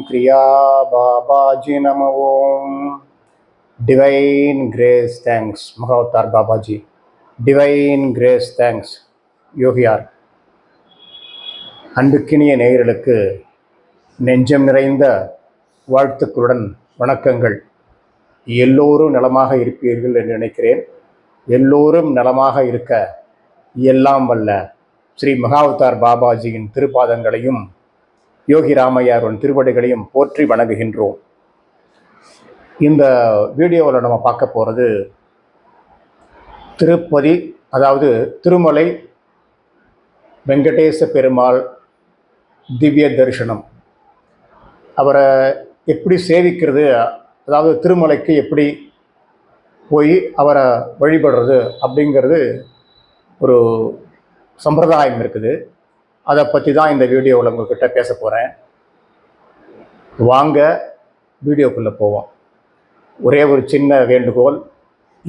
Kriya Babaji Nama Om. Divine Grace Thanks Mahavatar Babaji. Divine Grace Thanks யோகியார். அன்புக்கினிய நேயர்களுக்கு நெஞ்சம் நிறைந்த வாழ்த்துக்களுடன் வணக்கங்கள். எல்லோரும் நலமாக இருப்பீர்கள் என்று நினைக்கிறேன். எல்லோரும் நலமாக இருக்க எல்லாம் வல்ல ஸ்ரீ மகாவதார் பாபாஜியின் திருப்பாதங்களையும் யோகி ராமையாரின் திருவடிகளையும் போற்றி வணங்குகின்றோம். இந்த வீடியோவில் நம்ம பார்க்க போகிறது திருப்பதி, அதாவது திருமலை வெங்கடேச பெருமாள் திவ்ய தரிசனம். அவரை எப்படி சேவிக்கிறது, அதாவது திருமலைக்கு எப்படி போய் அவரை வழிபடுறது அப்படிங்கிறது ஒரு சம்பிரதாயம் இருக்குது. அதை பற்றி தான் இந்த வீடியோவில் உங்கள்கிட்ட பேச போகிறேன். வாங்க வீடியோக்குள்ளே போவோம். ஒரே ஒரு சின்ன வேண்டுகோள்,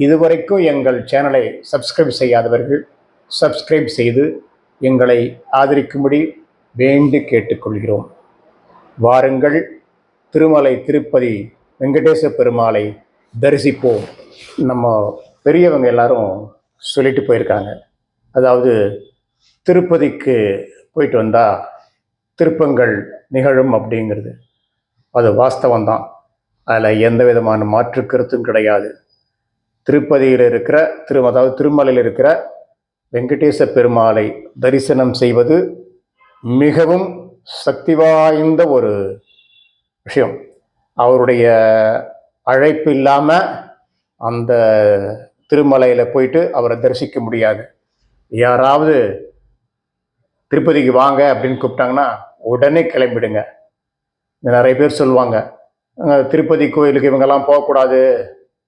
இதுவரைக்கும் எங்கள் சேனலை சப்ஸ்கிரைப் செய்யாதவர்கள் சப்ஸ்கிரைப் செய்து எங்களை ஆதரிக்கும்படி வேண்டி கேட்டுக்கொள்கிறோம். வாருங்கள், திருமலை திருப்பதி வெங்கடேச பெருமாளை தரிசிப்போம். நம்ம பெரியவங்க எல்லாரும் சொல்லிட்டு போயிருக்காங்க, அதாவது திருப்பதிக்கு போயிட்டு வந்தால் திருப்பங்கள் நிகழும் அப்படிங்கிறது. அது வாஸ்தவம்தான், அதில் எந்த விதமான மாற்று கருத்தும் கிடையாது. திருப்பதியில் இருக்கிற அதாவது திருமலையில் இருக்கிற வெங்கடேச பெருமாளை தரிசனம் செய்வது மிகவும் சக்தி வாய்ந்த ஒரு விஷயம். அவருடைய அழைப்பு இல்லாமல் அந்த திருமலையில் போயிட்டு அவரை தரிசிக்க முடியாது. யாராவது திருப்பதிக்கு வாங்க அப்படின்னு கூப்பிட்டாங்கன்னா உடனே கிளம்பிடுங்க. நிறைய பேர் சொல்லுவாங்க, திருப்பதி கோயிலுக்கு இவங்கெல்லாம் போகக்கூடாது,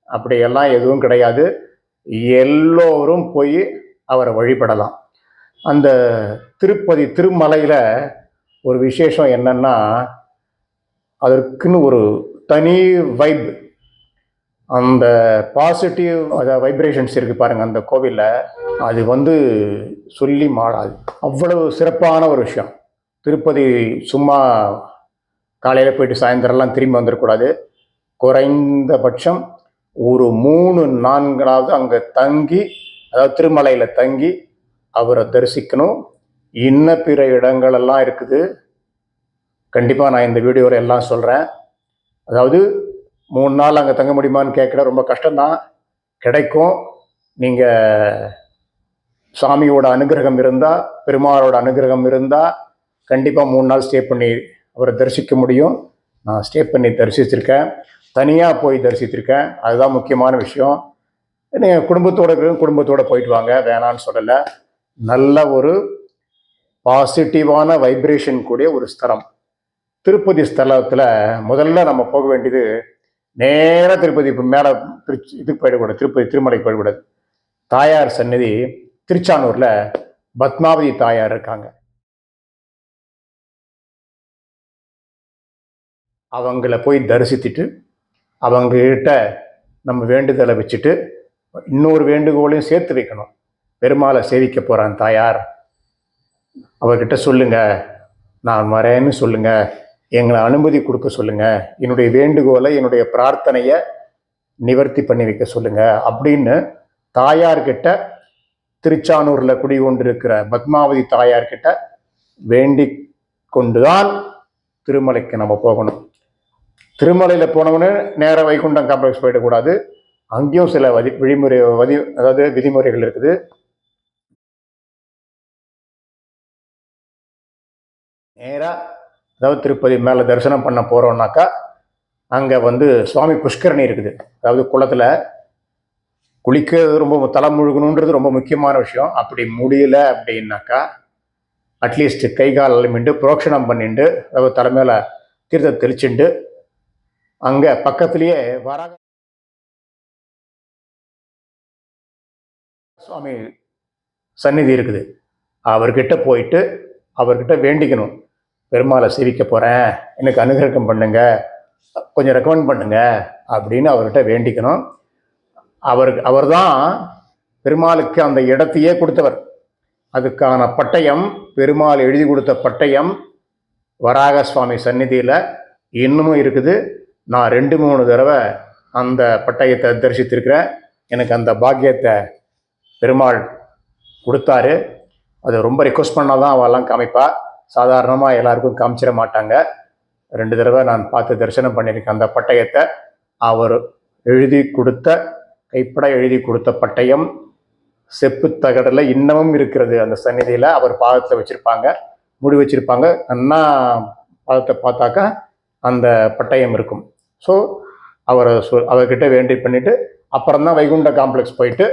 அப்படியெல்லாம் எதுவும் கிடையாது. எல்லோரும் போய் அவரை வழிபடலாம். அந்த திருப்பதி திருமலையில் ஒரு விசேஷம் என்னன்னா, அதற்குன்னு ஒரு தனி வைப், அந்த பாசிட்டிவ் வைப்ரேஷன்ஸ் இருக்குது பாருங்கள் அந்த கோவிலில். அது சொல்லி மாறாது, அவ்வளவு சிறப்பான ஒரு விஷயம். திருப்பதி சும்மா காலையில் போயிட்டு சாயந்தரம்லாம் திரும்பி வந்துடக்கூடாது. குறைந்தபட்சம் ஒரு 3-4 அங்கே தங்கி, அதாவது திருமலையில் தங்கி அவரை தரிசிக்கணும். இன்ன பிற இடங்களெல்லாம் இருக்குது, கண்டிப்பாக நான் இந்த வீடியோவில் எல்லாம் சொல்கிறேன். அதாவது 3 நாள் அங்கே தங்க முடியுமான்னு கேட்குற ரொம்ப கஷ்டம்தான், கிடைக்கும். நீங்கள் சாமியோட அனுகிரகம் இருந்தால், பெருமாளோட அனுகிரகம் இருந்தால் கண்டிப்பாக 3 நாள் ஸ்டே பண்ணி அவரை தரிசிக்க முடியும். நான் ஸ்டே பண்ணி தரிசிச்சிருக்கேன், தனியாக போய் தரிசித்திருக்கேன். அதுதான் முக்கியமான விஷயம். நீங்கள் குடும்பத்தோடு இருக்கிறவங்க குடும்பத்தோடு போயிட்டு வாங்க, வேணான்னு சொல்லலை. நல்ல ஒரு பாசிட்டிவான வைப்ரேஷன் கூடிய ஒரு ஸ்தலம் திருப்பதி. ஸ்தலத்தில் முதல்ல நம்ம போக வேண்டியது நேராக திருப்பதி மேலே இதுக்கு போயிடக்கூடாது, திருப்பதி திருமலைக்கு போயிடக்கூடாது. தாயார் சந்நிதி திருச்சானூரில் பத்மாவதி தாயார் இருக்காங்க. அவங்கள போய் தரிசித்துட்டு அவங்ககிட்ட நம்ம வேண்டுதலை வச்சுட்டு இன்னொரு வேண்டுகோளையும் சேர்த்து வைக்கணும். பெருமாளை சேவிக்க போகிறான் தாயார், அவர்கிட்ட சொல்லுங்கள், நான் வரேன்னு சொல்லுங்கள், எங்களை அனுமதி கொடுக்க சொல்லுங்கள், என்னுடைய வேண்டுகோளை என்னுடைய பிரார்த்தனையை நிவர்த்தி பண்ணி வைக்க சொல்லுங்கள் அப்படின்னு தாயார்கிட்ட, திருச்சானூரில் குடிகொண்டிருக்கிற பத்மாவதி தாயார்கிட்ட வேண்டி கொண்டுதான் திருமலைக்கு நம்ம போகணும். திருமலையில் போனவொன்னே நேராக வைகுண்டம் காம்ப்ளெக்ஸ் போயிடக்கூடாது. அங்கேயும் சில அதாவது விதிமுறைகள் இருக்குது. நேராக அதாவது திருப்பதி மேலே தரிசனம் பண்ண போகிறோம்னாக்கா அங்கே சுவாமி புஷ்கரணி இருக்குது. அதாவது குளத்தில் குளிக்க ரொம்ப தலை முழுகணுன்றது ரொம்ப முக்கியமான விஷயம். அப்படி முடியல அப்படின்னாக்கா அட்லீஸ்ட் கை கால் அலமிண்டு புரோக்ஷனம் பண்ணிட்டு, அதாவது தலைமையில் தீர்த்தம் தெளிச்சுண்டு, அங்கே பக்கத்துலேயே வராக சுவாமி சந்நிதி இருக்குது. அவர்கிட்ட போயிட்டு அவர்கிட்ட வேண்டிக்கணும், பெருமாளை சேவிக்க போகிறேன், எனக்கு அனுகிரகம் பண்ணுங்க, கொஞ்சம் ரெக்கமெண்ட் பண்ணுங்க அப்படின்னு அவர்கிட்ட வேண்டிக்கணும். அவர் தான் பெருமாளுக்கு அந்த இடத்தையே கொடுத்தவர். அதுக்கான பட்டயம், பெருமாள் எழுதி கொடுத்த பட்டயம் வராக சுவாமி சந்நிதியில் இன்னமும் இருக்குது. நான் 2-3 தடவை அந்த பட்டயத்தை தரிசித்திருக்கிறேன். எனக்கு அந்த பாக்கியத்தை பெருமாள் கொடுத்தாரு. அது ரொம்ப ரிக்வஸ்ட் பண்ணால் தான் அவெல்லாம் காமிப்பா. சாதாரணமாக எல்லாருக்கும் காமிச்சிட மாட்டாங்க. 2 தடவை நான் பார்த்து தரிசனம் பண்ணியிருக்கேன் அந்த பட்டயத்தை. அவர் எழுதி கொடுத்த, கைப்பட எழுதி கொடுத்த பட்டயம் செப்பு தகடில் இன்னமும் இருக்கிறது. அந்த சந்நிதியில் அவர் பாதத்தில் வச்சுருப்பாங்க, முடி வச்சுருப்பாங்க. அண்ணா பாதத்தை பார்த்தாக்கா அந்த பட்டயம் இருக்கும். ஸோ அவர்கிட்ட வேண்டி பண்ணிவிட்டு அப்புறம்தான் வைகுண்ட காம்ப்ளெக்ஸ் போயிட்டு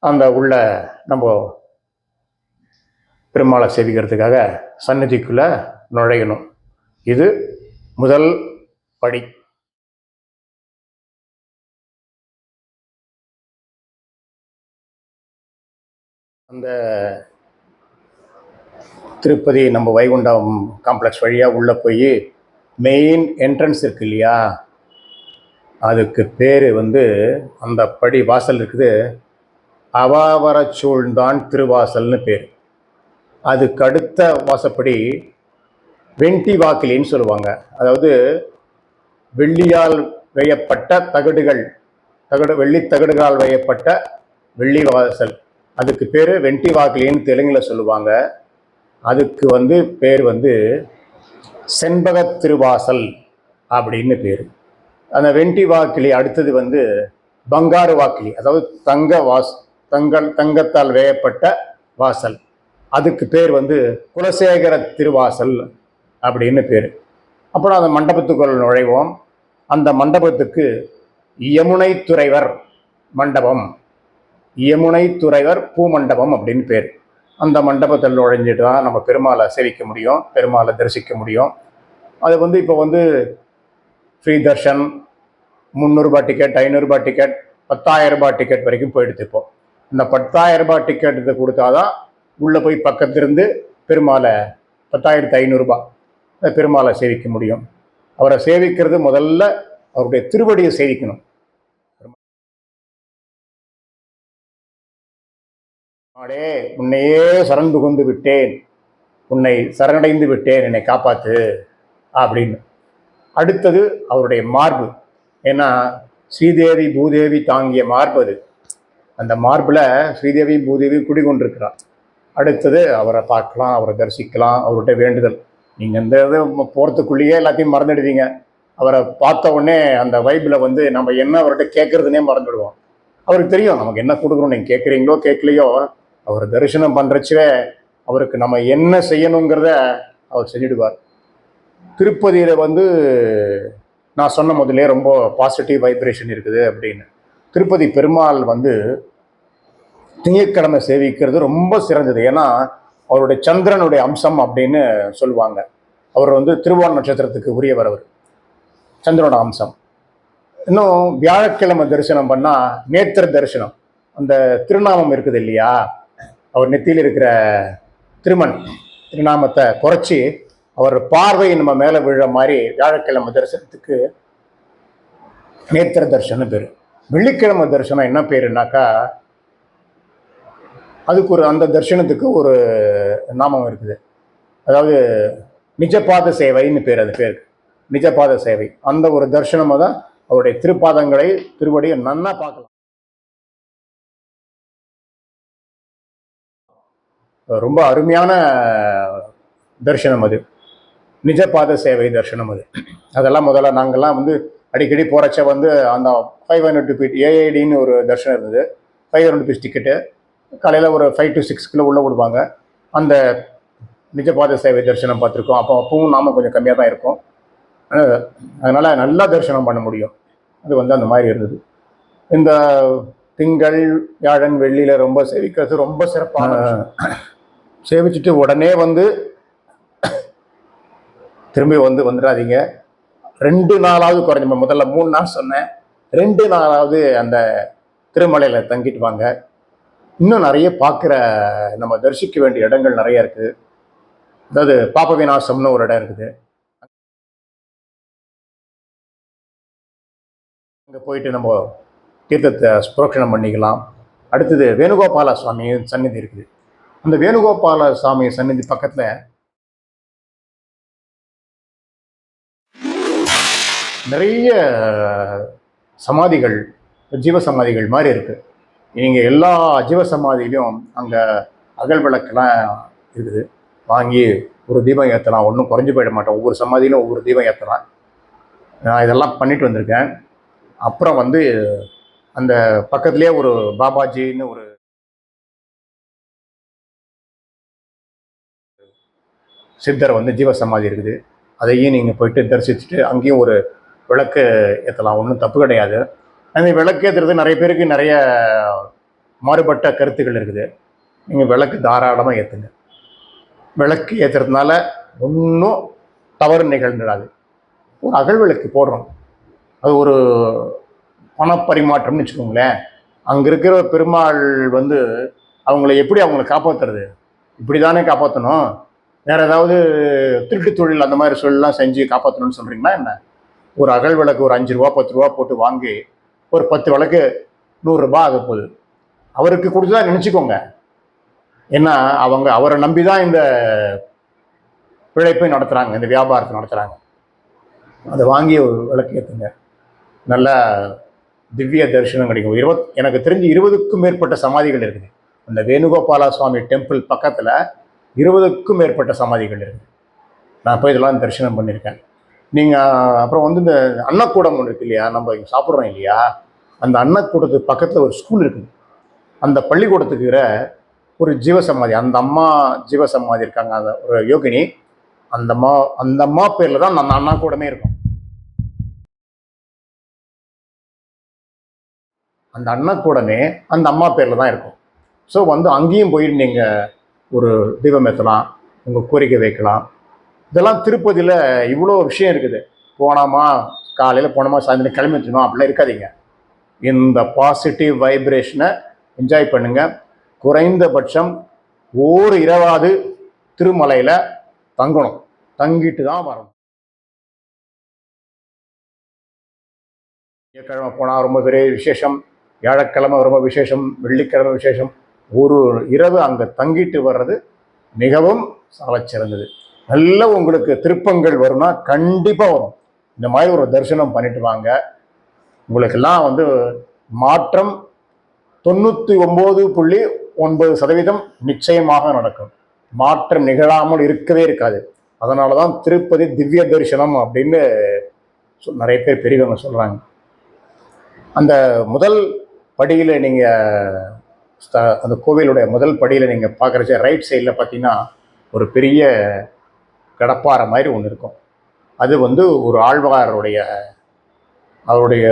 அந்த உள்ள நம்ம பெருமாளை சேவிக்கிறதுக்காக சந்நிதிக்குள்ளே நுழையணும். இது முதல் படி. அந்த திருப்பதி நம்ம வைகுண்டம் காம்ப்ளெக்ஸ் வழியாக உள்ளே போய் மெயின் என்ட்ரன்ஸ் இருக்கு இல்லையா, அதுக்கு பேர் அந்த படி வாசல் இருக்குது, அவாவரச்சூழ்ந்தான் திருவாசல்னு பேர். அதுக்கு அடுத்த வாசப்படி வெண்டி வாக்கிலின்னு சொல்லுவாங்க. அதாவது வெள்ளியால் வேயப்பட்ட வெள்ளி தகடுகளால் வேயப்பட்ட வெள்ளி வாசல். அதுக்கு பேர் வெண்டி வாக்கிலின்னு தெலுங்கில் சொல்லுவாங்க. அதுக்கு பேர் செண்பக திருவாசல் அப்படின்னு பேர். அந்த வெண்டி வாக்கிலி அடுத்தது பங்காரு வாக்கிலி, அதாவது தங்கத்தால் வேயப்பட்ட வாசல். அதுக்கு பேர் குலசேகர திருவாசல் அப்படின்னு பேர். அப்புறம் அந்த மண்டபத்துக்குள் நுழைவோம். அந்த மண்டபத்துக்கு யமுனை துறைவர் மண்டபம், யமுனை துறைவர் பூமண்டபம் அப்படின்னு பேர். அந்த மண்டபத்தில் நுழைஞ்சிட்டு தான் நம்ம பெருமாளை சேவிக்க முடியும், பெருமாளை தரிசிக்க முடியும். அது இப்போ ஃப்ரீ தர்ஷன், 300 ரூபாய் டிக்கெட், 500 ரூபாய் டிக்கெட், 10,000 ரூபாய் டிக்கெட் வரைக்கும் போயிடுது. இப்போ இந்த 10,000 ரூபாய் டிக்கெட் இது கொடுத்தாதான் உள்ளே போய் பக்கத்திலிருந்து பெருமாளை 10,500 ரூபாய் பெருமாளை சேவிக்க முடியும். அவரை சேவிக்கிறது முதல்ல அவருடைய திருவடியை சேவிக்கணும். ஆடே, உன்னையே சரண் புகுந்து விட்டேன், உன்னை சரணடைந்து விட்டேன், என்னை காப்பாத்து அப்படின்னு. அடுத்தது அவருடைய மார்பு. ஏன்னா ஸ்ரீதேவி பூதேவி தாங்கிய மார்பு அது. அந்த மார்பில் ஸ்ரீதேவி பூதேவி குடிகொண்டிருக்கிறார். அடுத்தது அவரை பார்க்கலாம், அவரை தரிசிக்கலாம், அவர்கிட்ட வேண்டுதல். நீங்கள் இந்த இது போகிறதுக்குள்ளேயே எல்லாத்தையும் மறந்துடுவீங்க. அவரை பார்த்த உடனே அந்த வைப்பில் நம்ம என்ன அவர்கிட்ட கேட்குறதுனே மறந்துடுவோம். அவருக்கு தெரியும் நமக்கு என்ன கொடுக்கணும். நீங்கள் கேட்குறீங்களோ கேட்கலையோ, அவர் தரிசனம் பண்ணுறச்சே அவருக்கு நம்ம என்ன செய்யணுங்கிறத அவர் செஞ்சிடுவார். திருப்பதியில் நான் சொன்ன முதலே ரொம்ப பாசிட்டிவ் வைப்ரேஷன் இருக்குது அப்படின்னு. திருப்பதி பெருமாள் திங்கட்கிழமை சேவிக்கிறது ரொம்ப சிறந்தது. ஏன்னா அவருடைய சந்திரனுடைய அம்சம் அப்படின்னு சொல்லுவாங்க. அவர் திருவோண நட்சத்திரத்துக்கு உரியவர். அவர் சந்திரனோட அம்சம். இன்னும் வியாழக்கிழமை தரிசனம் பண்ணால் நேத்திர தரிசனம், அந்த திருநாமம் இருக்குது இல்லையா, அவர் நெத்தியில் இருக்கிற திருநாமத்தை குறைச்சி அவர் பார்வை நம்ம மேலே விழுற மாதிரி வியாழக்கிழமை தரிசனத்துக்கு நேத்திர தரிசனம் பேர். வெள்ளிக்கிழமை தரிசனம் என்ன பேருனாக்கா, அதுக்கு அந்த தரிசனத்துக்கு ஒரு நாமம் இருக்குது. அதாவது நிஜபாத சேவைன்னு பேர். அது பேருக்கு நிஜபாத சேவை. அந்த ஒரு தரிசனமாக தான் அவருடைய திருப்பாதங்களை, திருவடியை நன்னா பார்க்கலாம். ரொம்ப அருமையான தரிசனம் அது, நிஜபாத சேவை தரிசனம் அது. அதெல்லாம் முதல்ல நாங்கள்லாம் அடிக்கடி போகிறச்ச அந்த 500 ருபீஸ் ஏஐடின்னு ஒரு தரிசனம் இருந்தது. 500 ருபீஸ் டிக்கெட்டு. காலையில் ஒரு 5 to 6 உள்ளே விடுவாங்க. அந்த நிஜபாத சேவை தரிசனம் பார்த்துருக்கோம். அப்பவும் நாம கொஞ்சம் கம்மியாக தான் இருக்கும். அதனால் நல்லா தரிசனம் பண்ண முடியும். அது அந்த மாதிரி இருந்தது. இந்த திங்கள், வியாழன், வெள்ளியில் ரொம்ப சேவிக்கிறது ரொம்ப சிறப்பான. சேவிச்சுட்டு உடனே திரும்பி வந்துடாதீங்க. 2 நாளாவது குறைஞ்ச, முதல்ல 3 நாள் சொன்னேன், 2 நாளாவது அந்த திருமலையில் தங்கிட்டு வாங்க. இன்னும் நிறைய பார்க்குற, நம்ம தரிசிக்க வேண்டிய இடங்கள் நிறைய இருக்குது. அதாவது பாப விநாசம்னு ஒரு இடம் இருக்குது. அங்கே போயிட்டு நம்ம தீர்த்தத்தை புரோக்ஷணம் பண்ணிக்கலாம். அடுத்தது வேணுகோபால சுவாமி சந்நிதி இருக்குது. அந்த வேணுகோபால சுவாமி சந்நிதி பக்கத்தில் நிறைய சமாதிகள், ஜீவ சமாதிகள் மாதிரி இருக்குது. நீங்கள் எல்லா ஜீவ சமாதியிலையும் அங்கே அகல் விளக்கெல்லாம் இருக்குது. வாங்கி ஒரு தீபம் ஏற்றலாம், ஒன்றும் குறைஞ்சி போயிட மாட்டோம். ஒவ்வொரு சமாதியிலும் ஒவ்வொரு தீபம் ஏற்றலாம். நான் இதெல்லாம் பண்ணிட்டு வந்திருக்கேன். அப்புறம் வந்து அந்த பக்கத்துலேயே ஒரு பாபாஜின்னு ஒரு சித்தர் வந்து ஜீவ சமாதி இருக்குது. அதையும் நீங்கள் போயிட்டு தரிசிச்சுட்டு அங்கேயும் ஒரு விளக்கு ஏற்றலாம், ஒன்றும் தப்பு கிடையாது. அந்த விளக்கு ஏற்றுறது நிறைய பேருக்கு நிறைய மாறுபட்ட கருத்துக்கள் இருக்குது. நீங்கள் விளக்கு தாராளமாக ஏற்றுங்க. விளக்கு ஏற்றுறதுனால ஒன்றும் தவறு நிகழ்ந்துடாது. ஒரு அகல் விளக்கு போடுறோம், அது ஒரு பணப்பரிமாற்றம்னு வச்சுக்கோங்களேன். அங்கே இருக்கிற பெருமாள் வந்து அவங்கள காப்பாற்றுறது? இப்படி தானே காப்பாற்றணும். வேறு ஏதாவது திருட்டு தொழில் அந்த மாதிரி சொல்லலாம் செஞ்சு காப்பாற்றணும்னு சொல்கிறீங்களா என்ன? ஒரு அகல் விளக்கு ஒரு 5 ரூபா 10 ரூபா போட்டு வாங்கி ஒரு 10 விளக்கு 100 ரூபாய் ஆக போகுது. அவருக்கு கொடுத்துதான் நினச்சிக்கோங்க. ஏன்னா அவரை நம்பி தான் இந்த பிழைப்பை நடத்துகிறாங்க, இந்த வியாபாரத்தை நடத்துகிறாங்க. அதை வாங்கி ஒரு விளக்கு ஏற்றுங்க, நல்ல திவ்ய தரிசனம் கிடைக்கும். எனக்கு தெரிஞ்சு 20க்கும் மேற்பட்ட சமாதிகள் இருக்குது. அந்த வேணுகோபால சுவாமி டெம்பிள் பக்கத்தில் 20க்கும் மேற்பட்ட சமாதிகள் இருக்குது. நான் போய் இதெல்லாம் தரிசனம் பண்ணியிருக்கேன். நீங்கள் அப்புறம் வந்து இந்த அன்னக்கூடம் ஒன்று இருக்கு இல்லையா, நம்ம இங்கே சாப்பிட்றோம் இல்லையா, அந்த அன்னக்கூடத்துக்கு பக்கத்தில் ஒரு ஸ்கூல் இருக்குது. அந்த பள்ளிக்கூடத்துக்கு ஒரு ஜீவசமாதி, அந்த அம்மா ஜீவசமாதி இருக்காங்க, அந்த ஒரு யோகினி. அந்த அம்மா பேரில் தான் அந்த அன்னக்கூடமே இருக்கும். அந்த அன்னக்கூடமே அந்த அம்மா பேரில் தான் இருக்கும். ஸோ வந்து அங்கேயும் போயிட்டு நீங்கள் ஒரு தீபம் ஏற்றலாம், உங்கள் கோரிக்கை வைக்கலாம். இதெல்லாம் திருப்பதியில் இவ்வளோ விஷயம் இருக்குது. போனோமா காலையில் போனோமா சாயந்தரம் கிளம்பி வச்சுனோம் அப்படிலாம் இருக்காதீங்க. இந்த பாசிட்டிவ் வைப்ரேஷனை என்ஜாய் பண்ணுங்கள். குறைந்தபட்சம் ஓர் இரவாவது திருமலையில் தங்கணும், தங்கிட்டு தான் வரணும். திங்கட்கிழமை போனால் ரொம்ப பெரிய விசேஷம், வியாழக்கிழமை ரொம்ப விசேஷம், வெள்ளிக்கிழமை விசேஷம். ஒரு இரவு அங்கே தங்கிட்டு வர்றது மிகவும் சாலச்சிறந்தது. நல்ல உங்களுக்கு திருப்பங்கள் வரும்னா கண்டிப்பாக வரும். இந்த மாதிரி ஒரு தரிசனம் பண்ணிட்டு வாங்க. உங்களுக்கெல்லாம் வந்து மாற்றம் 99.9% நிச்சயமாக நடக்கும். மாற்றம் நிகழாமல் இருக்கவே இருக்காது. அதனால தான் திருப்பதி திவ்ய தரிசனம் அப்படின்னு நிறைய பேர் பெரியவங்க சொல்கிறாங்க. அந்த முதல் படியில் நீங்கள் அந்த கோவிலுடைய முதல் படியில் நீங்கள் பார்க்குறச்ச ரைட் சைடில் பார்த்தீங்கன்னா ஒரு பெரிய கடப்பாறை மாதிரி ஒன்று இருக்கும். அது வந்து ஒரு ஆழ்வாருடைய அவருடைய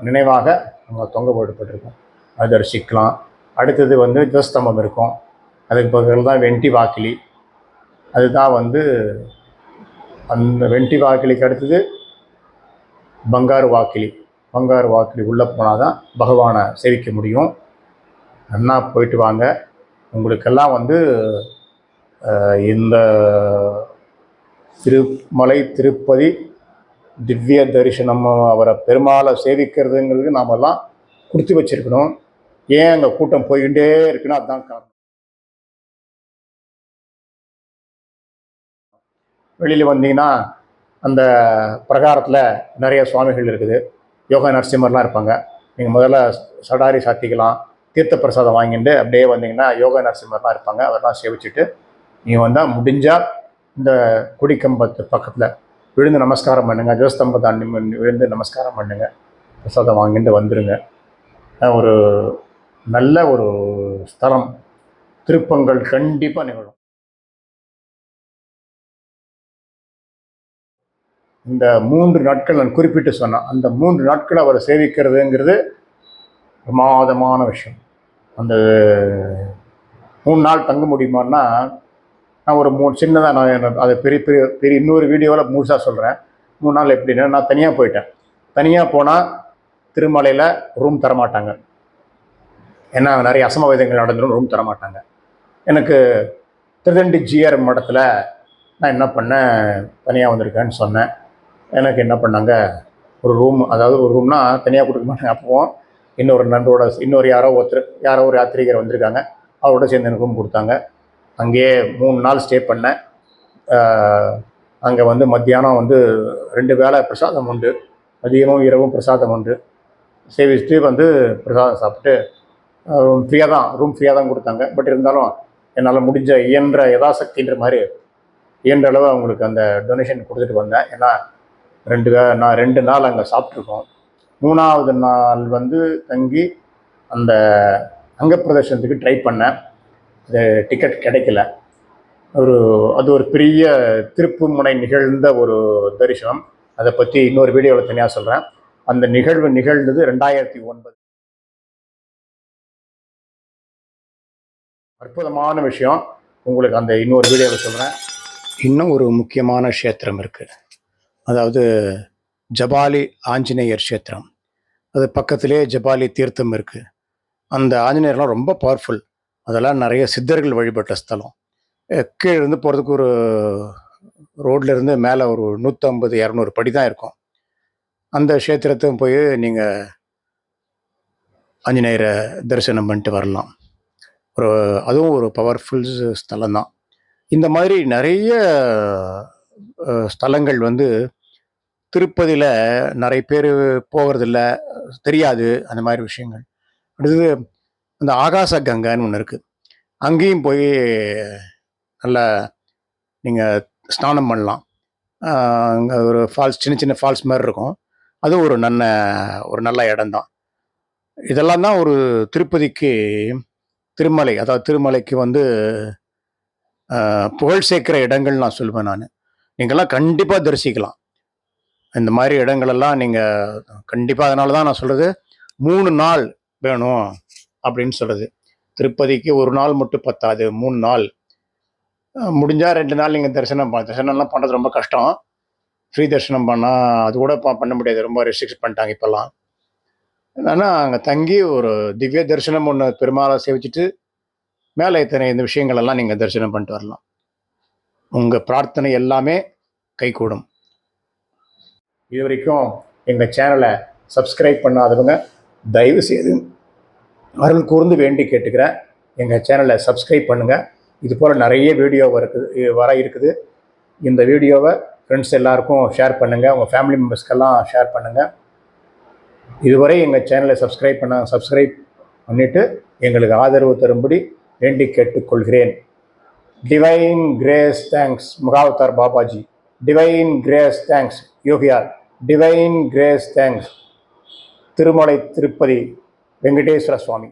நினைவாக அங்கே தொங்க போடப்பட்டிருக்கும். அது தரிசிக்கலாம். அடுத்தது வந்து துவஸ்தம்பம் இருக்கும். அதுக்கு பக்கத்தில் தான் வெண்டி வாக்கிலி. அதுதான் வந்து அந்த வெண்டி வாக்கிலிக்கு அடுத்தது பங்காரு வாக்கிலி. பங்காரு வாக்கிலி உள்ளே போனால் தான் பகவானை சேவிக்க முடியும். அண்ணா போயிட்டு வாங்க. உங்களுக்கெல்லாம் வந்து இந்த திருமலை திருப்பதி திவ்ய தரிசனம், அவரை பெருமாளை சேவிக்கிறதுங்கிறது நாமெல்லாம் கொடுத்து வச்சிருக்கணும். ஏன் அங்கே கூட்டம் போய்கிட்டே இருக்குன்னா அதுதான் காரணம். வெளியில் வந்தீங்கன்னா அந்த பிரகாரத்தில் நிறைய சுவாமிகள் இருக்குது. யோகா நரசிம்மர்லாம் இருப்பாங்க. நீங்கள் முதல்ல சடாரி சாத்திக்கலாம், தீர்த்த பிரசாதம் வாங்கிட்டு அப்படியே வந்தீங்கன்னா யோகா நரசிம்மர்லாம் இருப்பாங்க. அவரெல்லாம் சேவிச்சுட்டு நீங்கள் வந்தால் முடிஞ்சால் இந்த குடிக்கம்பத்து பக்கத்தில் விழுந்து நமஸ்காரம் பண்ணுங்கள். ஜோஸ்தம்பத்தை விழுந்து நமஸ்காரம் பண்ணுங்கள், பிரசாதம் வாங்கிட்டு வந்துடுங்க. ஒரு நல்ல ஒரு ஸ்தலம். திருப்பங்கள் கண்டிப்பாக நிகழும். இந்த 3 நாட்கள் நான் குறிப்பிட்டு சொன்னேன். அந்த 3 நாட்கள் அவரை சேவிக்கிறதுங்கிறது பிரமாதமான விஷயம். அந்த 3 நாள் தங்க முடியுமான்னா நான் ஒரு சின்னதாக நான் அதை பெரிய இன்னொரு வீடியோவில் முழுசாக சொல்கிறேன். 3 நாள் எப்படின்னா, நான் தனியாக போயிட்டேன். தனியாக போனால் திருமலையில் ரூம் தரமாட்டாங்க. ஏன்னா நிறைய அசம்பாவிதங்கள் நடந்துடும், ரூம் தரமாட்டாங்க. எனக்கு திருதண்டி ஜிஆர் மடத்தில் நான் என்ன பண்ணேன், தனியாக வந்திருக்கேன்னு சொன்னேன். எனக்கு என்ன பண்ணாங்க, ஒரு ரூம், அதாவது ஒரு ரூம்னா தனியாக கொடுக்க மாட்டாங்க. அப்போவும் இன்னொரு நண்பரோட யாரோ ஒரு யாத்திரிகர் வந்திருக்காங்க, அவரோட சேர்ந்து எனக்கு ரூம் கொடுத்தாங்க. அங்கேயே 3 நாள் ஸ்டே பண்ணேன். அங்கே வந்து மத்தியானம் வந்து 2 வேளை பிரசாதம் உண்டு, மதியமும் இரவும் பிரசாதம் உண்டு. சேவிச்சுட்டு வந்து பிரசாதம் சாப்பிட்டு ஃப்ரீயாக தான், ரூம் ஃப்ரீயாக தான் கொடுத்தாங்க. பட் இருந்தாலும் என்னால் முடிஞ்ச இயன்ற யதாசக்தின்ற மாதிரி இயன்ற அளவு அவங்களுக்கு அந்த டொனேஷன் கொடுத்துட்டு வந்தேன். ஏன்னா நான் 2 நாள் அங்கே சாப்பிட்ருக்கோம். 3ஆவது நாள் வந்து தங்கி அந்த அங்க பிரதர்ஷனத்துக்கு ட்ரை பண்ணேன். அது டிக்கெட் கிடைக்கல. அது ஒரு பெரிய திருப்பு முனை நிகழ்ந்த ஒரு தரிசனம். அதை பற்றி இன்னொரு வீடியோவில் தனியாக சொல்கிறேன். அந்த நிகழ்வு நிகழ்ந்தது 2009. அற்புதமான விஷயம். உங்களுக்கு அந்த இன்னொரு வீடியோவில் சொல்கிறேன். இன்னும் ஒரு முக்கியமான க்ஷேத்திரம் இருக்குது. அதாவது ஜபாலி ஆஞ்சநேயர் க்ஷேத்திரம். அது பக்கத்திலே ஜபாலி தீர்த்தம் இருக்குது. அந்த ஆஞ்சநேயர்லாம் ரொம்ப பவர்ஃபுல். அதெல்லாம் நிறைய சித்தர்கள் வழிபட்ட ஸ்தலம். கீழே இருந்து போகிறதுக்கு ஒரு ரோட்ல இருந்து மேலே ஒரு 150-200 படி தான் இருக்கும். அந்த க்ஷேத்திரத்தையும் போய் நீங்கள் ஆஞ்சநேயரை தரிசனம் பண்ணிட்டு வரலாம். அதுவும் ஒரு பவர்ஃபுல் ஸ்தலம் தான். இந்த மாதிரி நிறைய ஸ்தலங்கள் வந்து திருப்பதியில் நிறைய பேர் போகிறதில்ல, தெரியாது அந்த மாதிரி விஷயங்கள். அடுத்தது அந்த ஆகாச கங்கைன்னு ஒன்று இருக்குது. அங்கேயும் போய் நல்லா நீங்கள் ஸ்நானம் பண்ணலாம். அங்கே ஒரு ஃபால்ஸ், சின்ன சின்ன ஃபால்ஸ் மாதிரி இருக்கும். அது ஒரு நல்ல இடம்தான். இதெல்லாம் தான் ஒரு திருப்பதிக்கு திருமலை, அதாவது திருமலைக்கு வந்து புகழ் சேர்க்கிற இடங்கள் நான் சொல்லுவேன். நீங்கள்லாம் கண்டிப்பாக தரிசிக்கலாம் இந்த மாதிரி இடங்களெல்லாம். நீங்கள் கண்டிப்பாக, அதனால தான் நான் சொல்கிறது 3 நாள் வேணும் அப்படின்னு சொல்கிறது. திருப்பதிக்கு 1 நாள் மட்டும் பத்தாது, 3 நாள். முடிஞ்சால் 2 நாள் நீங்கள் தரிசனம்லாம் பண்ணுறது ரொம்ப கஷ்டம். ஃப்ரீ தரிசனம் பண்ணால் அது கூட பண்ண முடியாது, ரொம்ப ரெஸ்ட்ரிக்ட் பண்ணிட்டாங்க இப்போல்லாம். ஆனால் அங்கே தங்கி ஒரு திவ்ய தரிசனம் ஒன்று பெருமாளை சேவிச்சுட்டு மேலே இந்த விஷயங்களெல்லாம் நீங்கள் தரிசனம் பண்ணிட்டு வரலாம். உங்கள் பிரார்த்தனை எல்லாமே கைகூடும். இது வரைக்கும் எங்கள் சேனலை சப்ஸ்கிரைப் பண்ணாதவங்க தயவு செய்து அருள் கூர்ந்து வேண்டி கேட்டுக்கிறேன், எங்கள் சேனலை சப்ஸ்கிரைப் பண்ணுங்கள். இது போல் நிறைய வீடியோ வர இருக்குது. இந்த வீடியோவை ஃப்ரெண்ட்ஸ் எல்லாருக்கும் ஷேர் பண்ணுங்கள், உங்கள் ஃபேமிலி மெம்பர்ஸ்க்கெல்லாம் ஷேர் பண்ணுங்கள். இதுவரை எங்கள் சேனலை சப்ஸ்கிரைப் பண்ணிவிட்டு எங்களுக்கு ஆதரவு தரும்படி வேண்டி கேட்டுக்கொள்கிறேன். Divine grace thanks Mahavatar Babaji. Divine grace thanks யோகியார். Divine grace thanks Tirumala Tirupati Venkateswara சுவாமி.